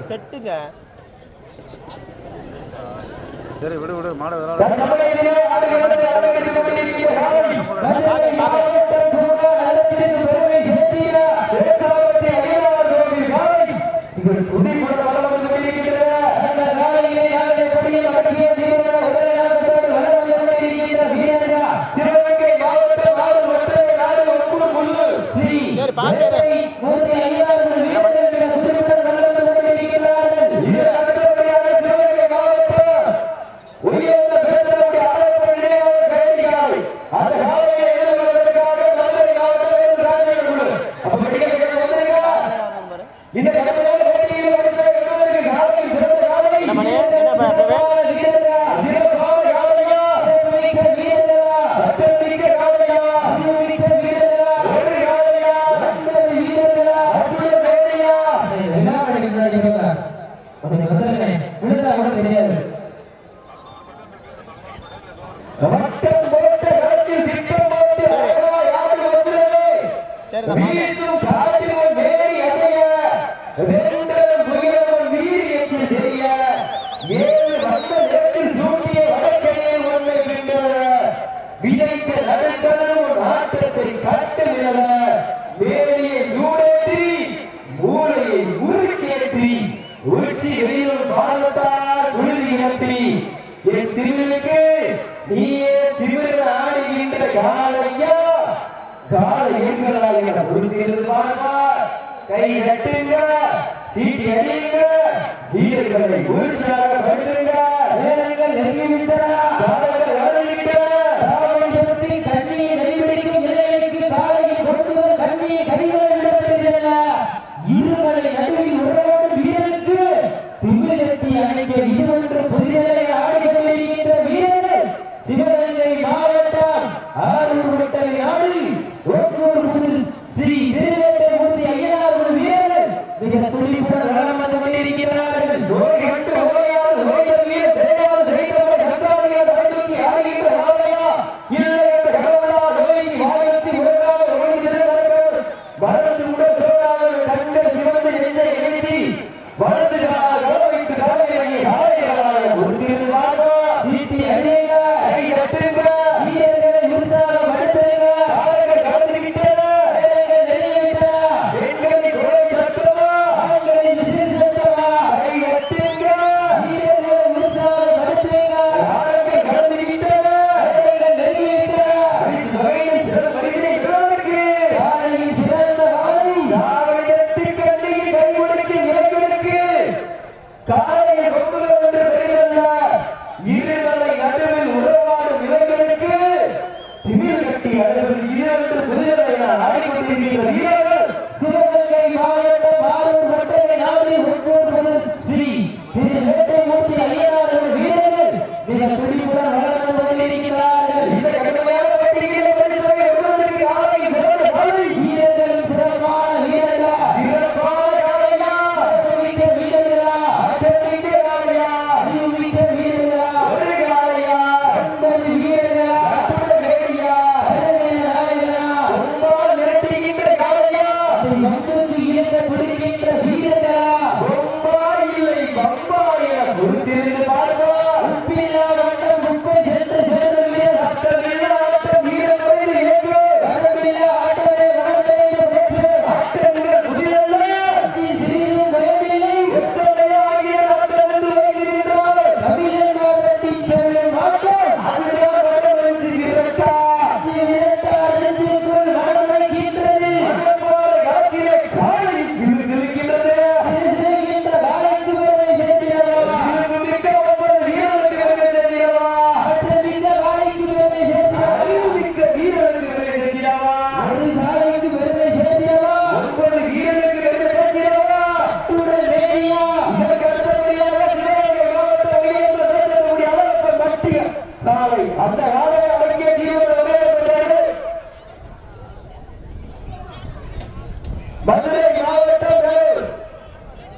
செட்டுங்க சரி விடு விடு மாட சரி பாரு கை நட்டுங்க சீட்டி அடிங்க வீரர்களை உற்சாகப்படுத்துங்க வீரர்கள் நெருங்கிவிட்டன கண்ணீர் நெறிவடிக்கும் நிலைகளுக்கு காலையில் கொண்டு கண்ணீர் கைகள் விடப்படுகின்றன இருவரை நடுவில் உறவாடும் வீரனுக்கு திமிழத்தி அணைக்க இருவன்று புதியலை ஆடிக்கொண்டிருக்கின்ற வீரர்கள் சிவகங்கை மாவட்டம் ஆரூர் வட்டை நாடு ஸ்ரீ திருவேட்டைமூர்த்தி ஐயனார் ஒரு வீரர்கள் மிக துள்ளிப்புடன் வளம் வந்து கொண்டிருக்கிறார்கள் சிவகங்கை மாவட்டம் ஆரூர் வட்டை நாடு ஸ்ரீ திருவேட்டைமூர்த்தி ஐயனார் வீரர்கள் மிக துடிப்புடன் வளர்ந்து கொண்டிருக்கிறார்கள் வீரர்கள் சிறப்பான வீரர்களா வீரர்களா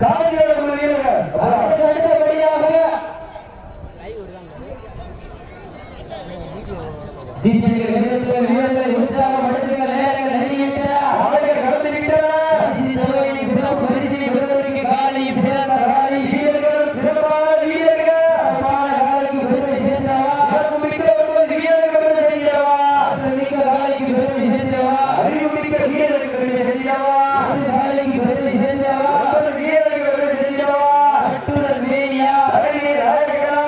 காலையோட வீரர்கள் அடுத்தபடியாக வீரர்களை உற்சாகப்படுத்துகிற நேரங்கள் நெருங்கிவிட்டன கடந்து விட்டன சிறப்பு பரிசினை பெறுவதற்கு காலையும் சிறந்த காலை வீரர்கள் சிறப்பான வீரர்கள் காலைக்கு பெருமை சேர்ந்தவா மிக்க வீரர்கள் பெருமை செய்யவா மிக்க காலைக்கு பெருமை சேர்ந்தவா அறிவுமிக்க வீரருக்கு பெருமை செய்யவா காலைக்கு பெருமை சேர்ந்தவா வீரருக்கு பெருமை செய்யவா கட்டுரல் மேனியா அழகிய அழகா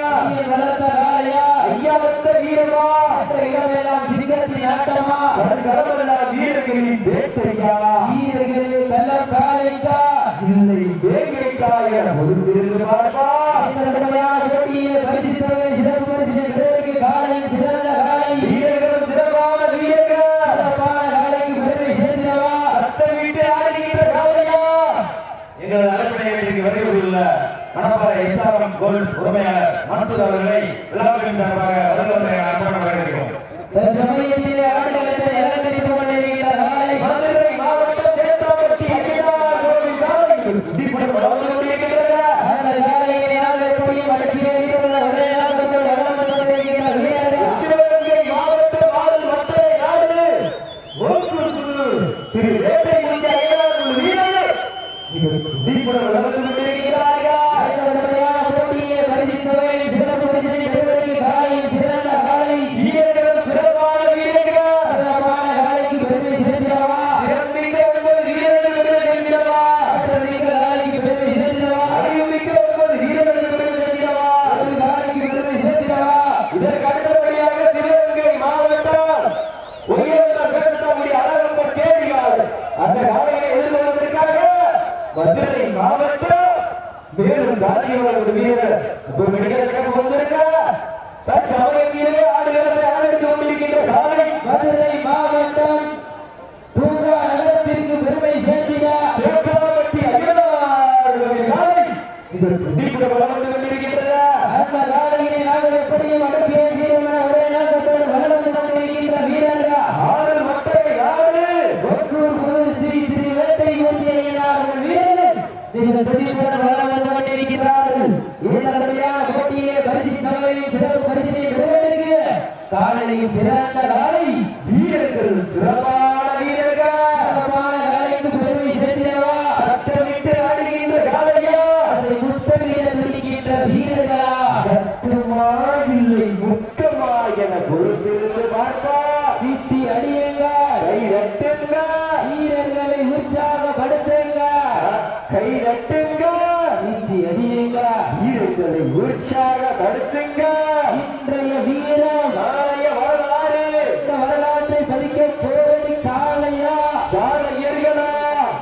வளர்த்த காலையா ஐயா வந்த வீரமா இடமெல்லாம் சிங்கத்தின் ஆட்டமா கடமெல்லாம் வீரர்களின் வேட்டையா வீரர்கள் கள்ள காலைக்கா இல்லை வேங்கைக்கா என பொறுத்திருந்து பார்ப்பா போட்டியிலே பரிசு சிறப்பு பரிசு பெறுவதற்கு காலையும் சிறந்த காலை வீரர்கள் சிறப்பான வீரர்கள் சிறப்பான காலைக்கு பெருமை சேர்ந்தவா சட்டம் வீட்டை ஆடுகின்ற காலையா எங்களது அரண்மனைக்கு வருவதுள்ள மணப்பாறை எஸ்ஆர்எம் கோல்ட் உரிமையாளர் மன்சூர் அவர்களை விழாவின் சார்பாக வருவதை அர்ப்பணம் வழங்குகிறோம். சமயத்திலே ஆடுகளத்தை அலங்கரித்துக் கொண்டிருக்கிற காலை மதுரை மாவட்டம் சேத்தாப்பட்டி ஐயனார் கோவில் காலை தீபம் வளர்ந்து கொண்டிருக்கிறது. அந்த காலையிலே நாங்கள் எப்படியும் அடக்கிய வீரர்கள் ஒரே நாட்டத்தோடு வளர்ந்து கொண்டிருக்கிற வீரர்கள் சிவகங்கை மாவட்டம் ஆடல் மற்ற நாடு ஓசூர் திரு வேட்டை முடிந்த ஐயனார் வீரர்கள் தீபம் வளர்ந்து கொண்டிருக்கிறார்கள். போட்டியிலே பரிசு சிறப்பு பரிசினை பெறுவதற்கு காலையும் சிறந்த காலை வீரர்கள் சிறப்பான வீரர்கள் சிறப்பான காலைக்கு பெருமை சேர்ந்தவா சிறப்பிக்க ஒன்பது வீரர்கள் பெருமை செய்கிறவா ஆற்றல்மிக்க காலைக்கு பெருமை சேர்ந்தவா அறிவுமிக்க ஒன்பது வீரர்கள் பெருமை செய்கிறவா ஒரு காலைக்கு பெருமை சேர்ந்தவா இதற்கு அடுத்தபடியாக சிவகங்கை மாவட்டம் உயர்ந்த பேசக்கூடிய அழகப்ப கேள்வியாளர் அந்த காலையை எதிர்கொள்வதற்காக மதுரை மாவட்டம் மேலும் ராஜீவர்கள் வீரர் இப்ப மெடிக்கலுக்கு வந்திருக்கிறார் தற்சமயத்திலே ஆடுகளத்தை அழைத்துக் கொண்டிருக்கின்ற காலை மதுரை மாவட்டம் தூங்கா நகரத்திற்கு பெருமை சேர்த்தியா சேத்தாப்பட்டி ஐயனார் காலை இதற்கு தீபம் வளர்ந்து கொண்டிருக்கின்றன. அந்த காலையிலே நாங்கள் எப்படியும் அடக்கிய வீரமான ஒரே நாட்டத்தோடு வளர்ந்து கொண்டிருக்கின்ற வீரர்கள் ஆடல் மட்டை ஆடு ஒக்கூர் புது ஸ்ரீ திரு வேட்டை மூர்த்தியினார்கள் வீரர்கள் மிக துடிப்புடன் வளம் வந்து கொண்டிருக்கிறார்கள். இந்த கடுமையான போட்டியிலே பரிசு தொகையை சிறப்பு பரிசினை பெறுவதற்கு காலையும் சிறந்த காலை வீரர்கள் சிறப்பான வீரர்கள் சிறப்பான காலைக்கு பெருமை சேர்ந்தவா சட்டமிட்டு ஆடுகின்ற காலையா அதை முத்தமிழ் துடிக்கின்ற வீரர்களா சத்தமா இல்லை முத்தமா என பொறுத்திருந்து பார்ப்பா சித்தி அடியுங்கள் கை ரட்டுங்க வீரர்களை உற்சாகப்படுத்துங்க கை ரட்டுங்க சித்தி அடியுங்கள் வீரர்களை உற்சாகப்படுத்துங்க இன்றைய வீரம் நாளைய வரலாறு இந்த வரலாற்றை பதிக்க போவது காலையா காலையர்களா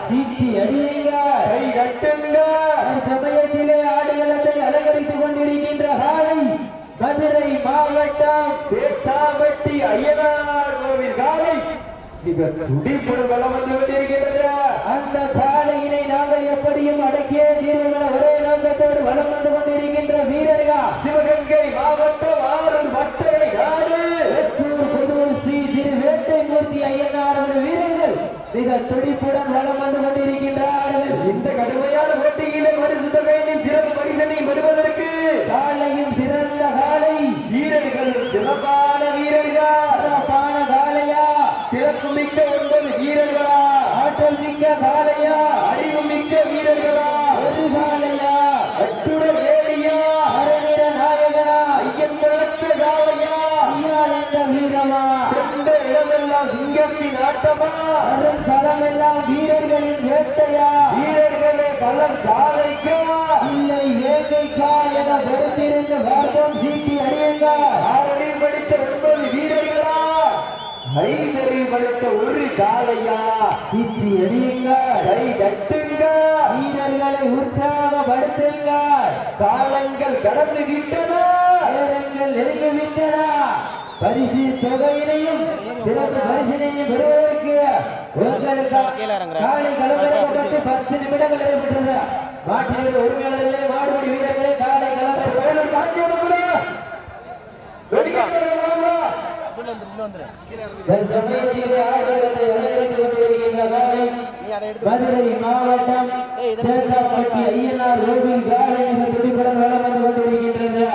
சித்தி அடியுங்கள் கை ரட்டுங்க சமயத்திலே ஆடுகளத்தை அலங்கரித்துக் கொண்டிருக்கின்ற காலை மதுரை மாவட்டம் தேத்தாம்பட்டி ஐயனார் கோவில் காலை மிக துடிப்புடன் வளம் வந்து கொண்டிருக்கிறது. அந்த காலையினை நாங்கள் எப்படியும் அடக்கிய தீர்வுகளை ஒரே நோக்கத்தோடு வலம் வந்து கொண்டிருக்கின்ற வீரர்கள் சிவகங்கை மாவட்டம் ஆரூர் மற்றை நாடு புதூர் ஸ்ரீ திரு வேட்டை மூர்த்தி ஐயனார் அவர்கள் வீரர்கள் மிக துடிப்புடன் வலம் வந்து கொண்டிருக்கின்றார்கள். இந்த கடுமையான போட்டியிலே பரிசு தொகையின் சிறப்பு பரிசனை பெறுவதற்கு காலையும் சிறந்த காலை வீரர்கள் சிறப்பான வீரர்கள் சிறப்பான காலையா சிறப்பு மிக்க 9 வீரர்களா ஆற்றல் மிக்க காலையா அறிவு மிக்க வீரர்களா ஒரு காலையா அச்சுட வேலியா அரவிர நாயகனா ஐயன் நடத்த காலையா ஐயாள் என்ற வீரமா சென்ற இடமெல்லாம் சிங்கத்தின் ஆட்டமா அருள் களமெல்லாம் வீரர்களின் வேட்டையா வீரர்களே களம் காலைக்கா இல்லை வேங்கைக்கா என பொறுத்திருந்து வார்த்தம் சீட்டி அடியுங்கள் ஆறடி படித்த 9 வீரர்களா ஐந்தறி படித்த ஒரு காலையா சீட்டி அடியுங்கள் கை தட்டுங்க வீரர்களை உற்சாகப்படுத்துங்கள் காலங்கள் கடந்து விட்டன நேரங்கள் நெருங்கிவிட்டன பரிசு தொகையினையும் சிறப்பு பரிசினையும் பெறுவதற்கு உங்களுக்கு காலை களமிறக்கப்பட்டு 10 நிமிடங்கள் நடைபெற்றது. மாட்டினுடைய உரிமையாளர்களே மாடுபடி வீரர்களே காலை களமிறக்கப்பட்டு தற்சமயத்திலே ஆடுகளத்தை அலங்கரித்துக் கொண்டிருக்கின்ற காலை மதுரை மாவட்டம் தேர்தாப்பட்டி ஐயனார் கோவில் காலை துடிப்புடன் வளம் வந்து கொண்டிருக்கின்றது.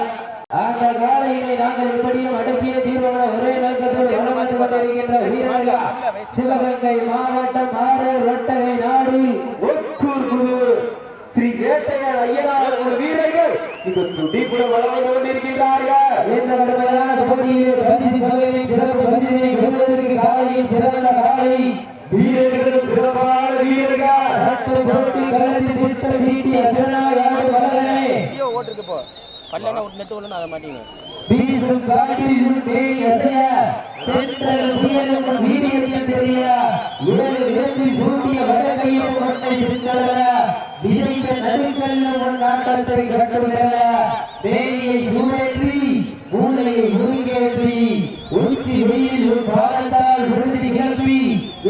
அந்த காலையினை நாங்கள் எப்படியும் அடக்கிய தீர்மான ஒரே நோக்கத்தோடு வளம் வந்து கொண்டிருக்கின்ற வீரர்கள் சிவகங்கை மாவட்டம் ஆரூர் ஒட்டகை நாடு ஒக்கூர் குழு ஸ்ரீ வேட்டையார் ஐயனார் வீரர்கள் இந்த துடிப்புடன் வளம் வந்து கொண்டிருக்கின்றார்கள். இந்த கடுமையான போட்டியில் பரிசு தொகையை சிறப்பு பரிசினை பெறுவதற்கு காலையில் சிறந்த காலை வீரர்கள் சிறப்பான வீரர்கள் சற்று போட்டி களத்தில் விட்டு வீட்டி அசனாய் ஆடு வளரனே ஓட்டுக்கு போ பல்லன நெட் உள்ளன அத மாட்டீங்க வீசும் காற்றில் தேடி அசைய தென்றல் புயலும் வீரியத்தில் தெரிய ஏழு வேட்டி சூட்டிய வடகையை கொண்டை பின்தளர விதைத்த நடுக்கல்லும் உன் நாட்டத்தை கட்டுமெற தேனியை சூடேற்றி மூளையை முருகேற்றி உச்சி வெயில் உன் பாதத்தால் விழுதி கிளப்பி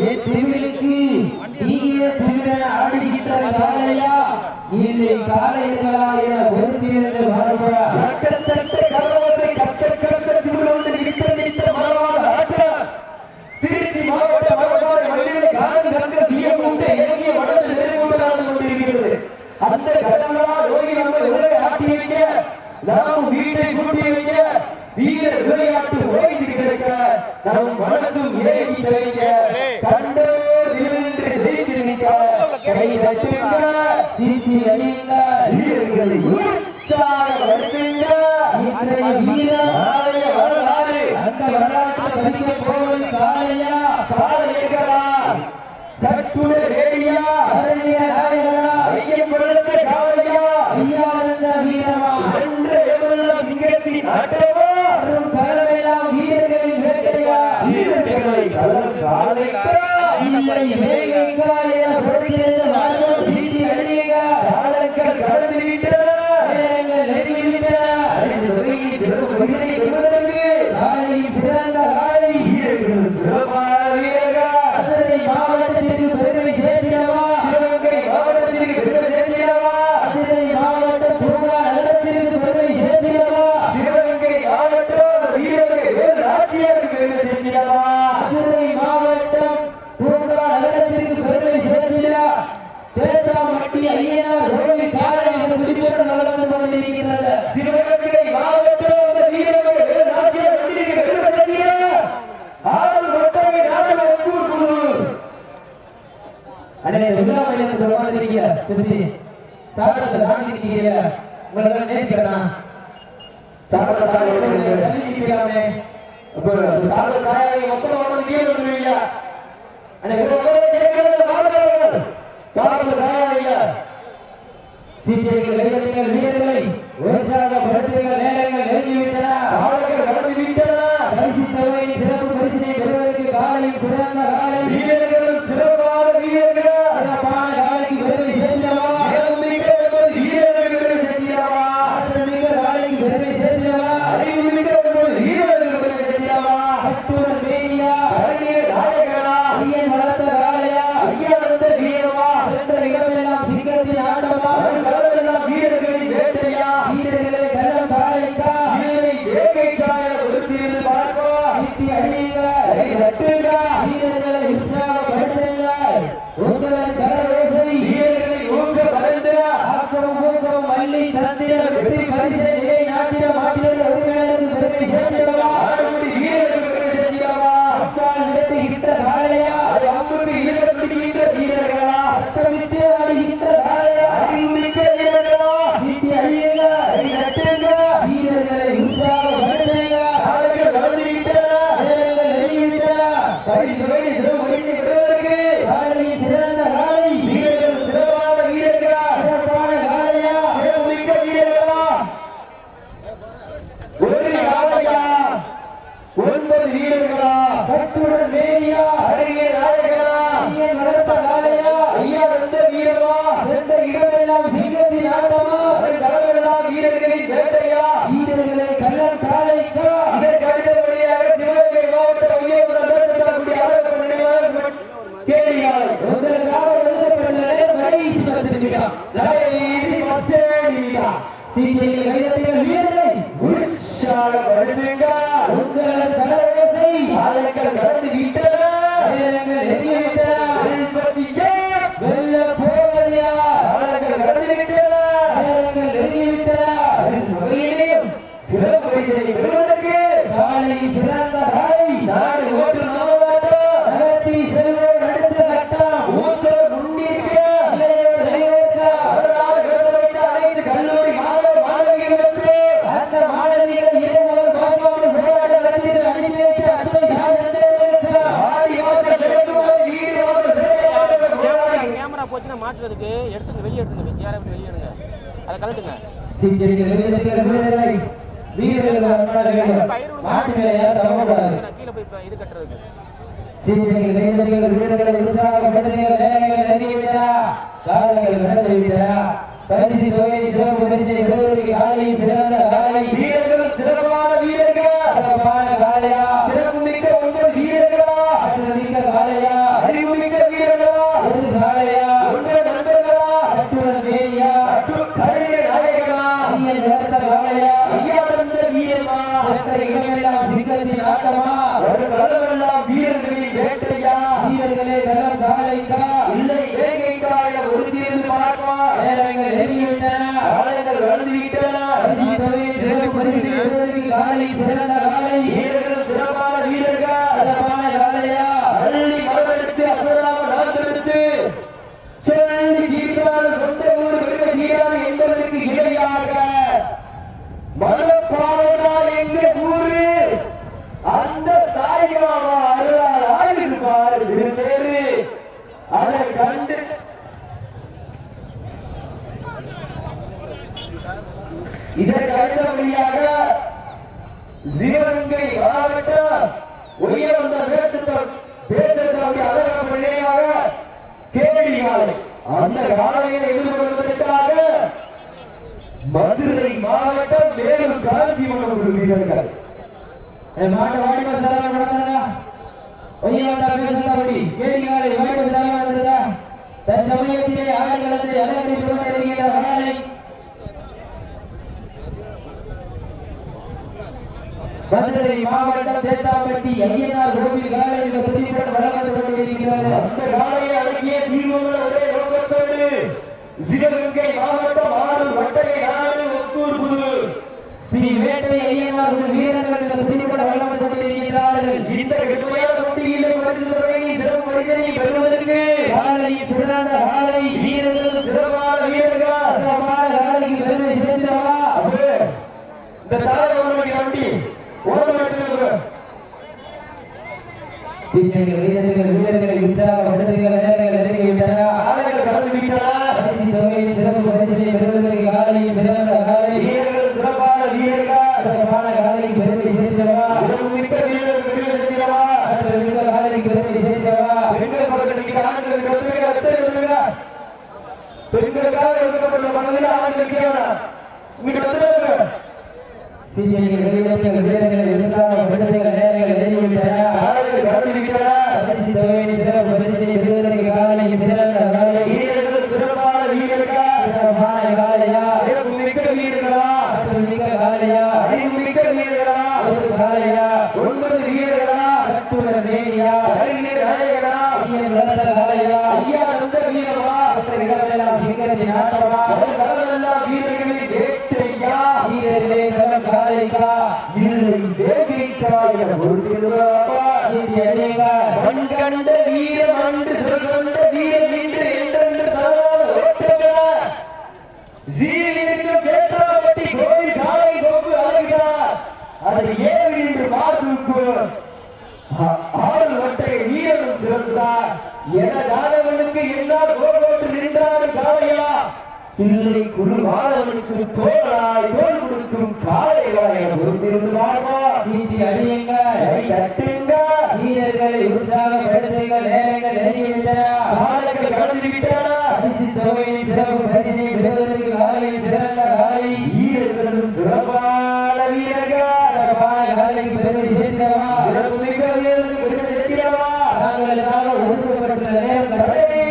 என் திமிழுக்கு நீயே திமிழ ஆடுகின்ற காலையா இல்லை காலைகளா என பொருத்தியிருந்த மரபா கட்டத்தட்ட கரவத்தை கட்டக்கட்ட திமிழோடு நிற்கிற மரபால் ஆட்ட திருச்சி மாவட்ட மரபால் மனிதனை காது கண்ட தீயமூட்டை இறங்கிய வளர்ந்து நெருங்கோடு ஆண்டு கொண்டிருக்கிறது. அந்த கடவுளால் ஓகி நம்மை உலகை ஆட்டி வைக்க நாம் வீட்டை கூட்டி வைக்க வீர விளையாட்டு ஓய்ந்து கிடக்க நம் மனசும் ஏகி தவிக்க கண்டோ நின்று ஜெயித்து நிற்க கை தட்டுங்க சீட்டி அணிங்க வீரர்களை உற்சாகப்படுத்துங்க. இன்றைய வீரர் நாளைய வரலாறு அந்த வரலாற்றை பதிக்க போவது காலையா காலையர்களா சட்டுட ரேடியா அரண்ய நாயகனா ஐயம் படுத்த காலையா ஐயானந்த வீரமா சென்ற எவருள்ள சிங்கத்தின் ஆட்டமா அரும் கலவையெல்லாம் வீரர்களின் வேட்டையா வீரர்களை கலம் காலைக்கா இல்லை வேகைக்கா என பொறுத்திருந்த வாரம் சீட்டி அணியகா காலங்கள் கடந்து விட்டன நேரங்கள் நெருங்கி விட்டன காலையில் சிறந்த காலை வீரர்களும் சிறப்பான வீரர்கள் மதுரை மாவட்டத்திற்கு பெருமை சேர்க்கிறவா சிவகங்கை மாவட்டத்திற்கு பெருமை சேர்க்கிறவா மதுரை மாவட்டம் பூங்கா நகரத்திற்கு பெருமை சேர்க்கிறவா சிவகங்கை மாவட்டம் வீரர்கள் வேறு ராஜ்யத்திற்கு பெருமை சேர்க்கிறவா மதுரை மாவட்டம் பூங்கா நகரத்திற்கு பெருமை சேர்க்கிறா தேர்தாப்பட்டி ஐயனார் கோவில் காலை குறிப்பிட்ட நலன் வந்து கொண்டிருக்கிறது. சிவகங்கை மாவட்டம் வீரர்கள் வேறு ராஜ்யத்திற்கு பெருமை சேர்க்கிறா ஆரூர் ஒட்டகை நாடு ஒக்கூர் குழு அண்ணே விழா மையத்தை தொடர்பாக சுத்தி சாகரத்தில் சாந்தி நிற்கிறீங்க உங்களை நினைக்கிறேன்னா சாகர சாலை நிற்கிறாமே அப்போ சாகர சாயை மொத்தம் வந்து கீழே வந்துருவீங்க அண்ணே சாகர சாயா சீட்டியர்கள் கைதங்கள் வீரர்களை உற்சாகப்படுத்துங்கள். நேரங்கள் நெருங்கிவிட்டன காலங்கள் கடந்து விட்டன பரிசு தொகையை சிறப்பு பரிசினை பெறுவதற்கு காலையில் சிறந்த காலை வீரர்களும் சிறப்பான வீரர்கள் சிறப்பான காலைக்கு பெருமை சேர்ந்தவா வீரர்கள் பெருமை சேர்ந்தவா ஆற்றமிக்க காலைக்கு பெருமை சேர்ந்தவா அறிவுமிக்க வீரர்கள் பெருமை சேர்ந்தவா கட்டுடன் மேனியா கரணிய நாயகனா ஐயன் வளர்த்த காலையா ஐயானந்த வீரமா சென்ற இடமெல்லாம் சிங்கத்தின் ஆட்டமா கடலெல்லாம் வீரர்களின் வேட்டையா வீரர்களை கள்ளம் காலைக்கா வீரை வேகைக்காய ஒருத்திருந்து பார்ப்பா சீட்டி அணியுங்க கை தட்டுங்க வீரர்களை உற்சாகப்படுத்துங்கள். உங்களது கரவேசை வீரர்களை ஊக்கப்படுத்த ஆக்கம் ஊக்கம் மல்லி தந்திர வெற்றி பரிசை நிலை நாட்டிட மாட்டிட ஒருங்கிணைந்து பெருமை சேர்ந்தவா ஆறுபடி வீரர்கள் பெருமை சேர்ந்தவா அப்பால் நடத்துகின்ற காலையா அது அம்புக்கு ஈடுபடுகின்ற வீரர்களா சத்தமிட்டு ஆடுகின்ற காலையா அறிவுமிக்க வீரர்களா சீட்டி அழியுங்க கை தட்டுங்க வீரர்களை உற்சாகப்படுத்துங்க. காலைகள் கலந்துவிட்டன நேரங்கள் நெருங்கிவிட்டன பரிசு பெறுவதற்கு காலையில் சிறந்த காலை வீரர்கள் சிறப்பான வீரர்களா சிறப்பான காலையா சிறப்புமிக்க வீரர்களா ஒரு காலையா 9 வீரர்களா கட்டுடன் மேனியா அழகிய நாயகனா ஐயன் வளர்த்த காலையா ஐயா வந்த வீரமா சென்ற இடமெல்லாம் சிங்கத்தின் ஆட்டமா கடலெல்லாம் வீரர்களின் வேட்டையா வீரர்களை கள்ளம் காலைக்கா இதற்கு அடுத்தபடியாக சிவகங்கை மாவட்ட கேள்வியால் உங்களுக்காக எழுதப்பட்ட நேரம் கடைசி 10 நிமிடம் கடைசி 10 நிமிடம் சீட்டியை கைதட்டுங்கள் வீரரை உற்சாகப்படுத்துங்க. உங்களது கரவேசை காலங்கள் கடந்து விட்டன நேரங்கள் நெருங்கி விட்டன சிறந்த காலை நாடு ஓட்டு நமதாட்டம் நகர்த்தி செல்வோம் அடுத்த கட்டம் மூத்தோர் முன்னிற்க இளையோர் இளையோர்க்கா வரலாறு எழுத வைத்த அனைத்து கல்லூரி மாணவிகளுக்கு அந்த மாணவிகள் இரவு பாதுகாப்பு போராட்ட களத்தில் அனுப்பி வைத்த அத்தனை யாருக்கு ஆடி மாத திறக்கும்போது வீடு மாத திறக்காதவர் போராடி கேமரா போச்சுன்னா மாட்டுறதுக்கு எடுத்துங்க, வெளியே எடுத்துங்க, சேரை விட்டு வெளியே எடுங்க, அதை கலட்டுங்க. வீரர்கள் மாட்டுகளை யாரும் தவறக்கூடாது. நான் கீழே போய் இப்ப இது கட்டுறதுக்கு வீரர்களை உற்சாகப்படுத்துங்கள். வேலைகள் நெருங்கிவிட்டா காலைகள் நடந்துவிட்டா பரிசு தொகையை சிறப்பு பரிசை பெறுவதற்கு காலையும் சிறந்த காலை வீரர்கள் சிறப்பான வீரர்கள் சிறப்பான காலையா சிறப்பு மிக்க உங்கள் வீரர்களா மிக்க காலையா அறிவு மிக்க வீரர்களா ஒரு காலையா உங்கள் நண்பர்களா கட்டுடன் வேலியா கருணை நாயகனா நீங்க நடத்த காலையா ஐயா தந்த வீரமா சற்ற இடமெல்லாம் சிங்கத்தின் ஆட்டமா ஒரு களமெல்லாம் வீரர்களின் வேட்டையா வீரர்களே தலம் காலைக்கா இல்லை வேங்கைக்கா என உறுதியிருந்து பார்ப்பா வேலைகள் நெருங்கிவிட்டன காலங்கள் வளர்ந்துவிட்டன பரிசு தொகையை சிறப்பு பரிசு பெறுவதற்கு காலை சிறந்த காலை வீரர்கள் சிறப்பான வீரர்கள் சிறப்பான காலையா பள்ளி மரபெடுத்து அசராம நடத்தெடுத்து செல்வி தீர்த்தால் சொந்த ஊர் வெறும் வீரர் என்பதற்கு இணையாக மனப்பாவனா எங்க ஊரு அந்த தாய்மாமா அருளால் ஆயிருப்பார் பேரு அதை கண்டு இதற்கு அடுத்தபடியாக சிவகங்கை மாவட்டம் உயர்ந்த பேசுவதற்கு அழகாக நிலையாக கேள்வி காலை அந்த காலையை எதிர்கொள்வதற்காக மதுரை மாவட்டம் மேலும் காஞ்சிபுரம் வீரர்கள் மாட்டு வாய்ப்பு சாரம் நடந்ததா ஒய்யாட்டா பேசுகிறபடி கேள்விகளை வாய்ப்பு சாரம் நடந்ததா தற்சமயத்திலே ஆடுகளத்தை அலங்கரித்துக் கொண்டிருக்கின்ற காலை மதுரை மாவட்டம் தேத்தாப்பட்டி ஐயனார் கோவில் காலையில் சுற்றிப்பட்டு வளர்ந்து கொண்டிருக்கிறது அந்த காலையை அடங்கிய தீர்வுகள் ஒரே நோக்கத்தோடு சிவகங்கை மாவட்டம் ஆறு வட்டகை நாடு ஒத்தூர் புது ஸ்ரீ வேட்டை ஐயனார் வீரர்கள் சுற்றிப்பட்டு வளர்ந்து கொண்டிருக்கிறார்கள் இந்த கடுமையான போட்டியிலே பரிசு தொகையை சிறப்பு பரிசனை பெறுவதற்கு காலை சிறந்த காலை வீரர்கள் சிறப்பான வீரர்கள் சிறப்பான காலைக்கு பெருமை சேர்ந்தவா இந்த தாரை வண்டி ஓடமாட்டு வீரர்களை உற்சாகப்படுத்துகிற நேரங்கள் நெருங்கிவிட்டன ஆலைகள் கலந்து விட்டன பரிசு தொகையை சிறப்பு பரிசை பெறுவதற்கு காலையும் சிறந்த காலை வீரர்கள் சிறப்பான வீரர்கள் சிறப்பான காலைக்கு பெருமை சேர்ந்தவா சிறப்பு மிக்க வீரர்கள் பெருமை செய்யவா மிக காலைக்கு பெருமை சேர்ந்தவா பெண்கள் பக்கத்தில் ஆண்கள் பெண்களுக்காக ஒதுக்கப்பட்ட மனதில் ஆண்கள் இங்கிட்டு வந்து வீரர்களை உற்சாகப்படுத்துகிற நேரங்கள் நெருங்கிவிட்டன ஆலைகள் கலந்து விட்டன பரிசு தொகையை சிறப்பு பரிசை பெறுவதற்கு காலையும் சிறந்த காலை வீரர்கள் சிறப்பான வீரர்கள் சிறப்பான காலையா சிறப்பு மிக்க வீரர்களா மிக காலையா அறிவு மிக்க வீரர்களா ஒரு காலையா 9 வீரர்களா கட்டுடன் வேலியா அறிஞர் நாயகனா ஐயன் வளர்ந்த காலையா ஐயா வந்த வீரமா இடமெல்லாம் சிங்கத்தின் ஆட்டமா கடலெல்லாம் வீரர்களின் வேட்டையா வீரர்களே தலம் காலைக்கா இல்லை வேகைக்கா என பொறுத்திருந்தாப்பா மண் கண்ட வீரம் அன்று சிறந்த வீரம் இன்று என்றென்று தவறான ஓட்டங்களா ஜீவினுக்கு பேட்டாப்பட்டி கோயில் காலை கோப்பு அழகிறார் அதை ஏவி என்று மாற்றுக்கு ஆறு வட்டை வீரனும் சிறந்தார் என காலவனுக்கு என்னால் கோலோட்டு நின்றார் காளையா இல்லை குரு மாணவனுக்கு தோளாய் தோல் கொடுக்கும் காளைகளாய் பொறுத்திருந்தார்களா சீட்டி அடியுங்க தட்டுங்க வீரர்களை உற்சாகப்படுத்துங்கள் நேரங்கள் நெருங்கிவிட்டன காளைகள் கடந்து விட்டன பரிசு தொகையை சிறப்பு பரிசை பெறுவதற்கு காலையில் சிறந்த காலை வீரர்களும் சிறப்பான வீரர்கள் சிறப்பான காலைக்கு பெருமை சேர்ந்தவா சிறப்பு மிக்க வீரர்களுக்கு பெருமை சேர்க்கிறவா தாங்களுக்காக ஒதுக்கப்பட்டுள்ள நேரம் கடைசி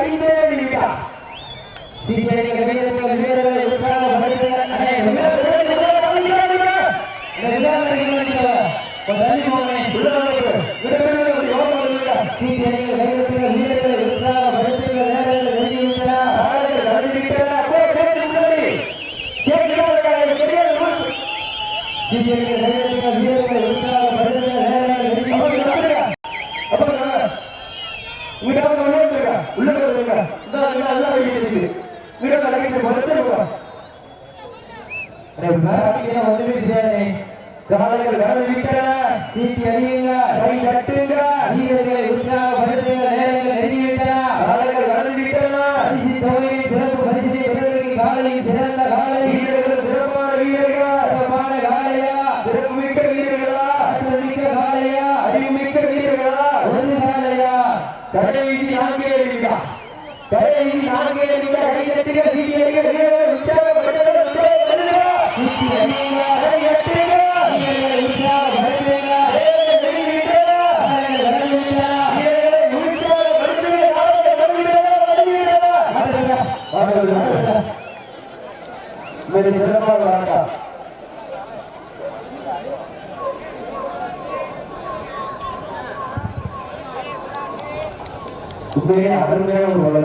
5 நிமிடம் சீட்டடிகள் வீரர்களை உற்சாகப்படுத்துங்கள் வீரர்கள் காலையில் கடந்து விட்டன. சீட்டி அடியுங்க, கை தட்டுங்க. வீரர்களை உற்சாகப்படுத்துங்க, நேரங்கள் நெருங்கிவிட்டன. காலையில் கடந்து விட்டன. பரிசு தொகையின் சிறப்பு பரிசினை பெறுவதற்கு காலையில் சிறந்த காலை, வீரர்கள் சிறப்பான வீரர்கள், சிறப்பான காலையா, சிறப்புமிக்க வீரர்களா, ஆற்றல்மிக்க காலையா, அறிவுமிக்க வீரர்களா, ஒரு காலையா, கடைசி 4 நிமிடம். கடைசி 4 நிமிடம். கை தட்டுங்க, சீட்டி அடிங்க, வீரர்கள் உற்சாகப்படுத்துங்க, உற்சாகப்படுத்துங்க. சீட்டி அடியுங்க, கை தட்டுங்க. வீரர்களை உற்சாகப்படுத்துங்க, வீரர்கள் நெருங்கிவிட்டன. காலையில் நெருங்கிவிட்டன. வீரர்களை உற்சாகப்படுத்துங்க. காலையில் நெருங்கிவிட்டன. மிக சிறப்பாக விளையாட்டா. உண்மையே அருமையான ஒரு